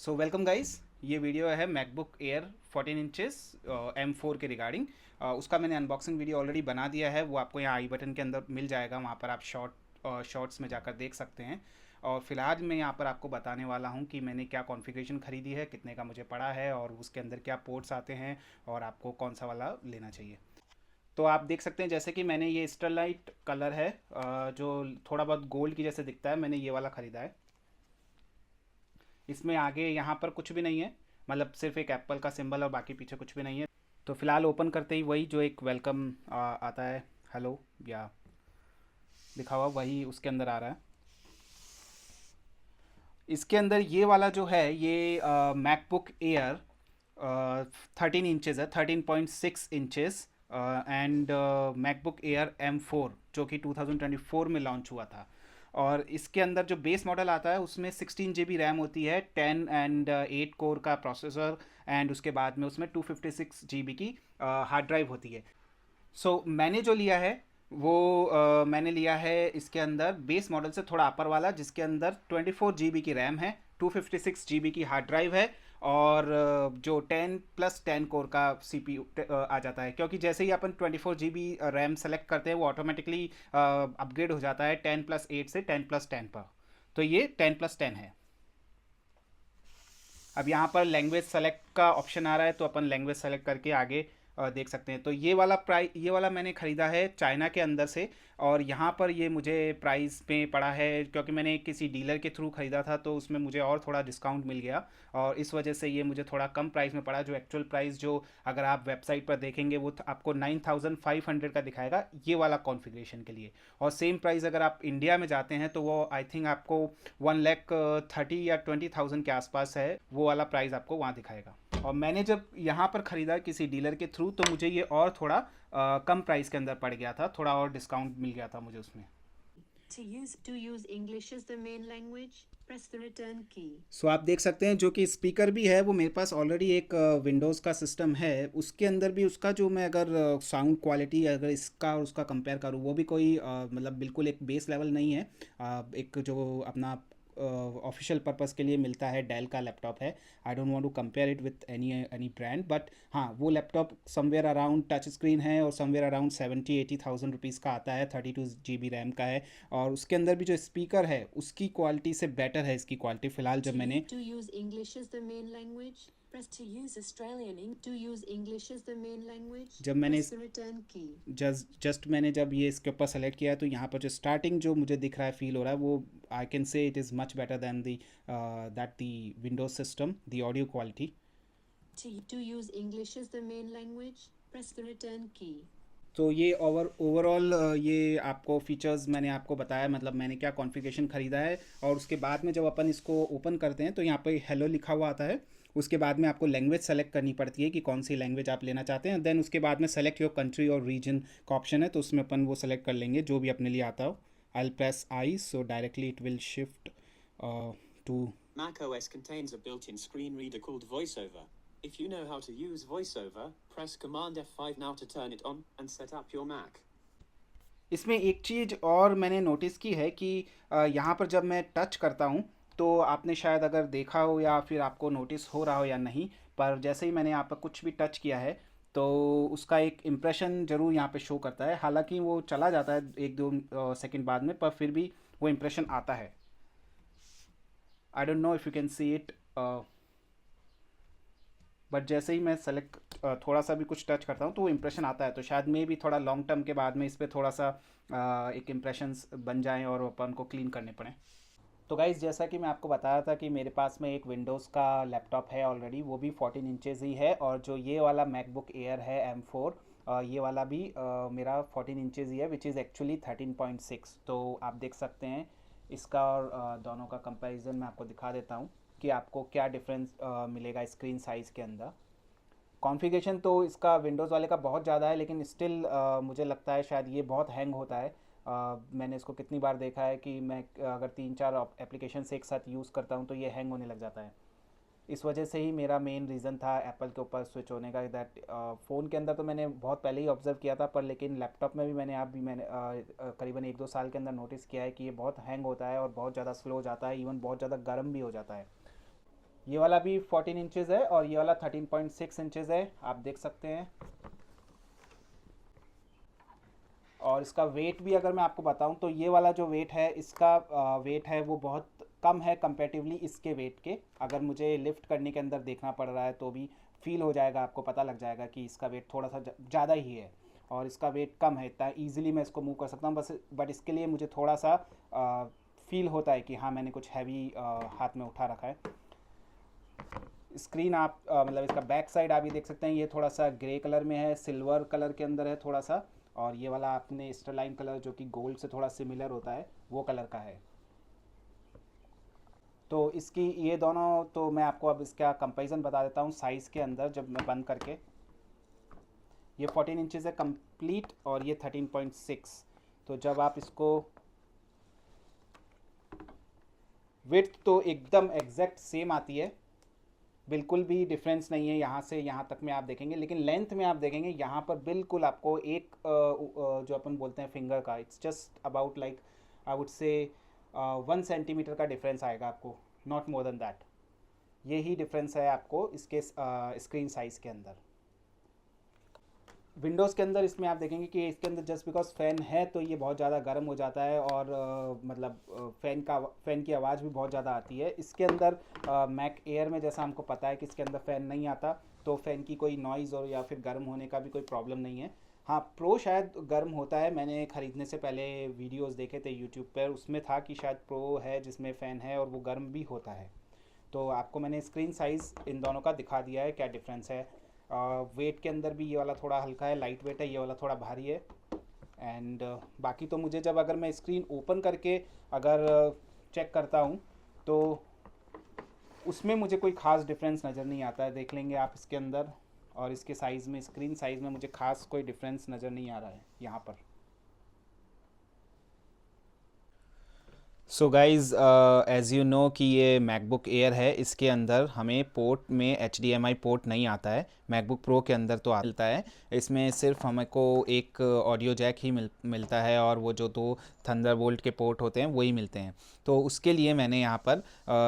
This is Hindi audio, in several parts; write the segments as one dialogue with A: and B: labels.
A: So welcome guys. ये वीडियो है मैकबुक एयर 14 इंचेस M4 के रिगार्डिंग। उसका मैंने अनबॉक्सिंग वीडियो ऑलरेडी बना दिया है, वो आपको यहाँ आई बटन के अंदर मिल जाएगा, वहाँ पर आप शॉर्ट्स में जाकर देख सकते हैं। और फिलहाल मैं यहाँ पर आपको बताने वाला हूँ कि मैंने क्या कॉन्फ़िगरेशन ख़रीदी है, कितने का मुझे पड़ा है और उसके अंदर क्या पोर्ट्स आते हैं और आपको कौन सा वाला लेना चाहिए। तो आप देख सकते हैं जैसे कि मैंने ये स्टरलाइट कलर है, जो थोड़ा बहुत गोल्ड की जैसे दिखता है, मैंने ये वाला ख़रीदा है। इसमें आगे यहाँ पर कुछ भी नहीं है, मतलब सिर्फ एक एप्पल का सिंबल और बाकी पीछे कुछ भी नहीं है। तो फिलहाल ओपन करते ही वही जो एक वेलकम आता है, हेलो या लिखा हुआ, वही उसके अंदर आ रहा है। इसके अंदर ये वाला जो है ये मैकबुक एयर 13 इंचेस है, 13.6 inches. And MacBook air M4 जो कि 2024 में लॉन्च हुआ था। और इसके अंदर जो बेस मॉडल आता है उसमें 16 GB रैम होती है, 10 एंड 8 कोर का प्रोसेसर, एंड उसके बाद में उसमें 256 GB की हार्ड ड्राइव होती है। मैंने जो लिया है वो मैंने लिया है इसके अंदर बेस मॉडल से थोड़ा अपर वाला, जिसके अंदर 24 GB की रैम है, 256 GB की हार्ड ड्राइव है, और जो 10+10 कोर का CPU आ जाता है, क्योंकि जैसे ही अपन 24 GB रैम सेलेक्ट करते हैं वो ऑटोमेटिकली अपग्रेड हो जाता है 10+8 से 10+10 पर। तो ये 10+10 है। अब यहाँ पर लैंग्वेज सेलेक्ट का ऑप्शन आ रहा है, तो अपन लैंग्वेज सेलेक्ट करके आगे देख सकते हैं। तो ये वाला मैंने ख़रीदा है चाइना के अंदर से, और यहाँ पर ये मुझे प्राइस में पड़ा है क्योंकि मैंने किसी डीलर के थ्रू ख़रीदा था, तो उसमें मुझे और थोड़ा डिस्काउंट मिल गया, और इस वजह से ये मुझे थोड़ा कम प्राइस में पड़ा। जो एक्चुअल प्राइस जो अगर आप वेबसाइट पर देखेंगे वो आपको 9500 का दिखाएगा ये वाला कॉन्फ़िगरेशन के लिए। और सेम प्राइस अगर आप इंडिया में जाते हैं तो वो आई थिंक आपको 1,30,000 या 20,000 के आसपास है, वो वाला प्राइस आपको वहाँ दिखाएगा। और मैंने जब यहाँ पर ख़रीदा किसी डीलर के थ्रू तो मुझे ये और थोड़ा कम प्राइस के अंदर पड़ गया था, थोड़ा और डिस्काउंट मिल गया था मुझे उसमें।
B: To use English as the main language, press the return key.
A: आप देख सकते हैं जो कि स्पीकर भी है वो मेरे पास ऑलरेडी एक विंडोज़ का सिस्टम है, उसके अंदर भी उसका जो मैं अगर साउंड क्वालिटी अगर इसका और उसका कंपेयर करूँ, वो भी कोई मतलब बिल्कुल एक बेस लेवल नहीं है। एक जो अपना ऑफिशियल पर्पस के लिए मिलता है डेल का लैपटॉप है। I don't want to compare it with any brand, but हाँ वो laptop somewhere around touch screen है और समवेयर अराउंड 70-80 थाउजेंड रुपीज़ का आता है, 32 GB रैम का है। और उसके अंदर भी जो स्पीकर है उसकी क्वालिटी से बेटर है इसकी क्वालिटी फ़िलहाल जब मैंने
B: To use English as the main language, press to use To use English as the main language,
A: जब मैंने
B: press
A: इस
B: the return key.
A: जस्ट मैंने जब ये इसके ऊपर सेलेक्ट किया है तो यहाँ पर जो स्टार्टिंग जो मुझे दिख रहा है फील हो रहा है वो I can say it is much better than the that the Windows system the audio quality.
B: To use English as the main language, press the return key.
A: तो ये ओवरऑल ये आपको फीचर्स मैंने आपको बताया, मतलब मैंने क्या कॉन्फ़िगरेशन ख़रीदा है। और उसके बाद में जब अपन इसको ओपन करते हैं तो यहाँ पे हेलो लिखा हुआ आता है। उसके बाद में आपको लैंग्वेज सेलेक्ट करनी पड़ती है कि कौन सी लैंग्वेज आप लेना चाहते हैं, देन उसके बाद में सेलेक्ट योर कंट्री और रीजन का ऑप्शन है, तो उसमें अपन वो सेलेक्ट कर लेंगे जो भी अपने लिए आता हो। I will press I, so directly it will shift to.
C: macOS contains a built-in screen reader called VoiceOver. If you know how to use VoiceOver, press Command F5 now to turn it on and set up your Mac.
A: इसमें एक चीज़ और मैंने नोटिस की है कि यहाँ पर जब मैं टच करता हूँ तो आपने शायद अगर देखा हो या फिर आपको नोटिस हो रहा हो या नहीं, पर जैसे ही मैंने यहाँ पर कुछ भी टच किया है तो उसका एक इम्प्रेशन ज़रूर यहाँ पे शो करता है। हालांकि वो चला जाता है 1-2 सेकंड बाद में, पर फिर भी वो इम्प्रेशन आता है। I don't know if you can see it, but जैसे ही मैं सेलेक्ट थोड़ा सा भी कुछ टच करता हूँ तो वो इम्प्रेशन आता है। तो शायद मे भी थोड़ा लॉन्ग टर्म के बाद में इस पर थोड़ा सा एक इम्प्रेशंस बन जाएं और अपन को क्लीन करने पड़े। तो गाइज़ जैसा कि मैं आपको बताया था कि मेरे पास में एक विंडोज़ का लैपटॉप है ऑलरेडी, वो भी 14 इंचेस ही है, और जो ये वाला मैकबुक एयर है M4 ये वाला भी मेरा 14 इंचेस ही है, विच इज़ एक्चुअली 13.6। तो आप देख सकते हैं इसका और दोनों का कंपैरिजन मैं आपको दिखा देता हूँ कि आपको क्या डिफरेंस मिलेगा स्क्रीन साइज़ के अंदर। कॉन्फ़िगरेशन तो इसका विंडोज़ वाले का बहुत ज़्यादा है, लेकिन स्टिल मुझे लगता है शायद ये बहुत हैंग होता है। मैंने इसको कितनी बार देखा है कि मैं अगर 3-4 एप्लीकेशन से एक साथ यूज़ करता हूँ तो ये हैंग होने लग जाता है। इस वजह से ही मेरा मेन रीज़न था एप्पल के ऊपर स्विच होने का, दैट फ़ोन के अंदर तो मैंने बहुत पहले ही ऑब्ज़र्व किया था, पर लेकिन लैपटॉप में भी मैंने करीबन 1-2 साल के अंदर नोटिस किया है कि ये बहुत हैंग होता है और बहुत ज़्यादा स्लो हो जाता है, इवन बहुत ज़्यादा गर्म भी हो जाता है। ये वाला भी 14 इंचेस है और ये वाला 13.6 इंचेस है, आप देख सकते हैं। और इसका वेट भी अगर मैं आपको बताऊं तो ये वाला जो वेट है, इसका वेट है वो बहुत कम है कंपैरेटिवली इसके वेट के। अगर मुझे लिफ्ट करने के अंदर देखना पड़ रहा है तो भी फील हो जाएगा, आपको पता लग जाएगा कि इसका वेट थोड़ा सा ज़्यादा ही है और इसका वेट कम है। इतना ईजिली मैं इसको मूव कर सकता हूँ बस, बट इसके लिए मुझे थोड़ा सा फील होता है कि हाँ मैंने कुछ हैवी हाथ में उठा रखा है। स्क्रीन आप मतलब इसका बैक साइड आप ये देख सकते हैं, ये थोड़ा सा ग्रे कलर में है, सिल्वर कलर के अंदर है थोड़ा सा, और ये वाला आपने स्टरलाइन कलर जो कि गोल्ड से थोड़ा सिमिलर होता है वो कलर का है। तो इसकी ये दोनों, तो मैं आपको अब इसका कंपैरिजन बता देता हूँ साइज़ के अंदर। जब मैं बंद करके, ये 14 इंचेस है कंप्लीट और ये 13.6। तो जब आप इसको, विड्थ तो एकदम एग्जैक्ट सेम आती है, बिल्कुल भी डिफरेंस नहीं है यहाँ से यहाँ तक में आप देखेंगे, लेकिन लेंथ में आप देखेंगे यहाँ पर बिल्कुल आपको एक जो अपन बोलते हैं फिंगर का, it's just about like I would say 1 centimetre का डिफरेंस आएगा आपको, नॉट मोर देन दैट। यही डिफरेंस है आपको इसके स्क्रीन साइज़ के अंदर। विंडोज़ के अंदर इसमें आप देखेंगे कि इसके अंदर जस्ट बिकॉज फ़ैन है तो ये बहुत ज़्यादा गर्म हो जाता है और मतलब फ़ैन की आवाज़ भी बहुत ज़्यादा आती है। इसके अंदर मैक एयर में जैसा हमको पता है कि इसके अंदर फ़ैन नहीं आता, तो फ़ैन की कोई नॉइज़ और या फिर गर्म होने का भी कोई प्रॉब्लम नहीं है। हाँ, प्रो शायद गर्म होता है, मैंने ख़रीदने से पहले वीडियोज़ देखे थे यूट्यूब पर, उसमें था कि शायद प्रो है जिसमें फ़ैन है और वो गर्म भी होता है। तो आपको मैंने स्क्रीन साइज़ इन दोनों का दिखा दिया है क्या डिफरेंस है। वेट के अंदर भी ये वाला थोड़ा हल्का है, लाइट वेट है, ये वाला थोड़ा भारी है। एंड बाकी तो मुझे जब अगर मैं स्क्रीन ओपन करके अगर चेक करता हूँ तो उसमें मुझे कोई ख़ास डिफरेंस नज़र नहीं आता है। देख लेंगे आप इसके अंदर, और इसके साइज़ में, स्क्रीन साइज़ में मुझे ख़ास कोई डिफरेंस नज़र नहीं आ रहा है यहाँ पर। So guys, as you know कि ये मैकबुक एयर है, इसके अंदर हमें पोर्ट में HDMI पोर्ट नहीं आता है। मैकबुक प्रो के अंदर तो मिलता है, इसमें सिर्फ हमको एक ऑडियो जैक ही मिलता है और वो जो 2 थंडरबोल्ट के पोर्ट होते हैं वही मिलते हैं। तो उसके लिए मैंने यहाँ पर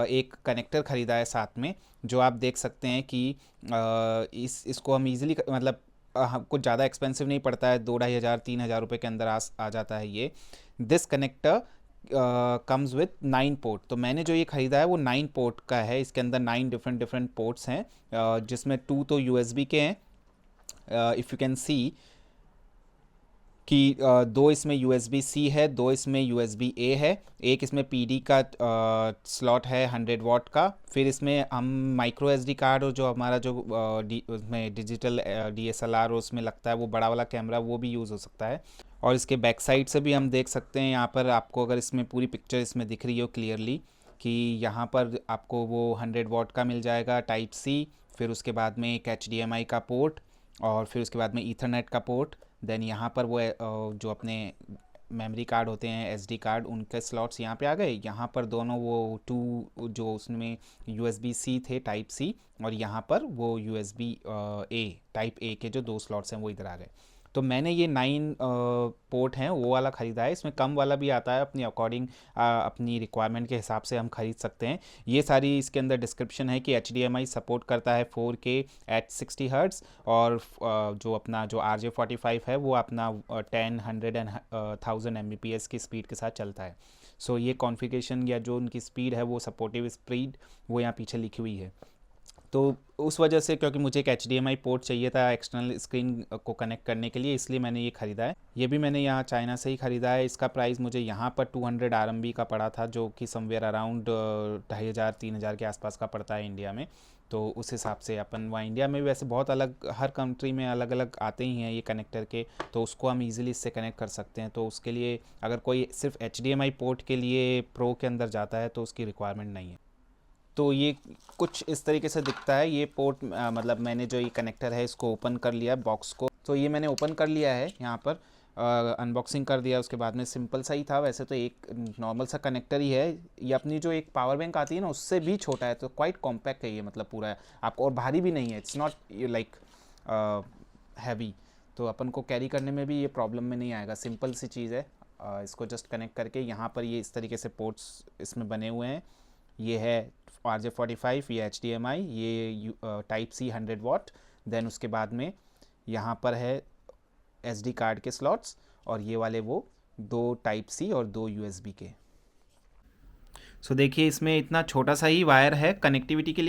A: एक कनेक्टर ख़रीदा है साथ में, जो आप देख सकते हैं कि इसको हम ईज़िली मतलब कुछ ज़्यादा एक्सपेंसिव नहीं पड़ता है, 2-2,500-3,000 रुपये के अंदर आ जाता है ये। This connector comes with 9 port. तो मैंने जो ये ख़रीदा है वो 9 पोर्ट का है, इसके अंदर 9 डिफरेंट पोर्ट्स हैं, जिसमें 2 तो USB के हैं, इफ़ यू कैन सी कि 2 इसमें USB-C है, 2 इसमें USB-A है, एक इसमें PD का स्लॉट है 100 वाट का। फिर इसमें हम माइक्रो SD कार्ड, और जो हमारा जो उसमें डिजिटल DSLR उसमें लगता है वो बड़ा वाला कैमरा, वो भी यूज़ हो सकता है। और इसके बैक साइड से भी हम देख सकते हैं, यहाँ पर आपको अगर इसमें पूरी पिक्चर इसमें दिख रही हो क्लियरली कि यहाँ पर आपको वो 100 वाट का मिल जाएगा टाइप C, फिर उसके बाद में एक HDMI का पोर्ट, और फिर उसके बाद में ईथरनेट का पोर्ट। देन यहाँ पर वो जो अपने मेमोरी कार्ड होते हैं SD कार्ड, उनके स्लॉट्स यहाँ पे आ गए। यहाँ पर दोनों वो 2 जो उसमें USB-C थे टाइप C, और यहाँ पर वो USB-A टाइप A के जो 2 स्लॉट्स हैं वो इधर आ गए। तो मैंने ये 9 पोर्ट हैं वो वाला ख़रीदा है। इसमें कम वाला भी आता है, अपनी अकॉर्डिंग अपनी रिक्वायरमेंट के हिसाब से हम ख़रीद सकते हैं। ये सारी इसके अंदर डिस्क्रिप्शन है कि HDMI सपोर्ट करता है 4K at 60 हर्ट्ज़, और जो अपना जो RJ45 है वो अपना 10, 100 एंड 1000 Mbps की स्पीड के साथ चलता है। सो ये कॉन्फ़िगरेशन या जो उनकी स्पीड है वो सपोर्टिव स्पीड वो यहाँ पीछे लिखी हुई है। तो उस वजह से, क्योंकि मुझे एक HDMI पोर्ट चाहिए था एक्सटर्नल स्क्रीन को कनेक्ट करने के लिए, इसलिए मैंने ये ख़रीदा है। ये भी मैंने यहाँ चाइना से ही ख़रीदा है। इसका प्राइस मुझे यहाँ पर 200 RMB का पड़ा था, जो कि समवेयर अराउंड 2,500-3,000 के आसपास का पड़ता है इंडिया में। तो उस हिसाब से अपन वहाँ इंडिया में भी वैसे बहुत अलग, हर कंट्री में अलग अलग आते ही हैं ये कनेक्टर के, तो उसको हम ईज़िली इससे कनेक्ट कर सकते हैं। तो उसके लिए अगर कोई सिर्फ HDMI पोर्ट के लिए प्रो के अंदर जाता है तो उसकी रिक्वायरमेंट नहीं है। तो ये कुछ इस तरीके से दिखता है ये पोर्ट, मतलब मैंने जो ये कनेक्टर है इसको ओपन कर लिया बॉक्स को। तो ये मैंने ओपन कर लिया है, यहाँ पर अनबॉक्सिंग कर दिया। उसके बाद में सिंपल सा ही था, वैसे तो एक नॉर्मल सा कनेक्टर ही है। ये अपनी जो एक पावर बैंक आती है ना उससे भी छोटा है, तो क्वाइट कॉम्पैक्ट है ये, मतलब पूरा है आपको, और भारी भी नहीं है, इट्स नॉट लाइक हैवी। तो अपन को कैरी करने में भी ये प्रॉब्लम में नहीं आएगा, सिंपल सी चीज़ है। इसको जस्ट कनेक्ट करके यहाँ पर ये इस तरीके से पोर्ट्स इसमें बने हुए हैं। ये है RJ45, ये HDMI, ये टाइप सी 100 वाट, देन उसके बाद में यहाँ पर है SD कार्ड के स्लॉट्स, और ये वाले वो 2 टाइप सी और 2 USB के। सो देखिए इसमें इतना छोटा सा ही वायर है कनेक्टिविटी के लिए।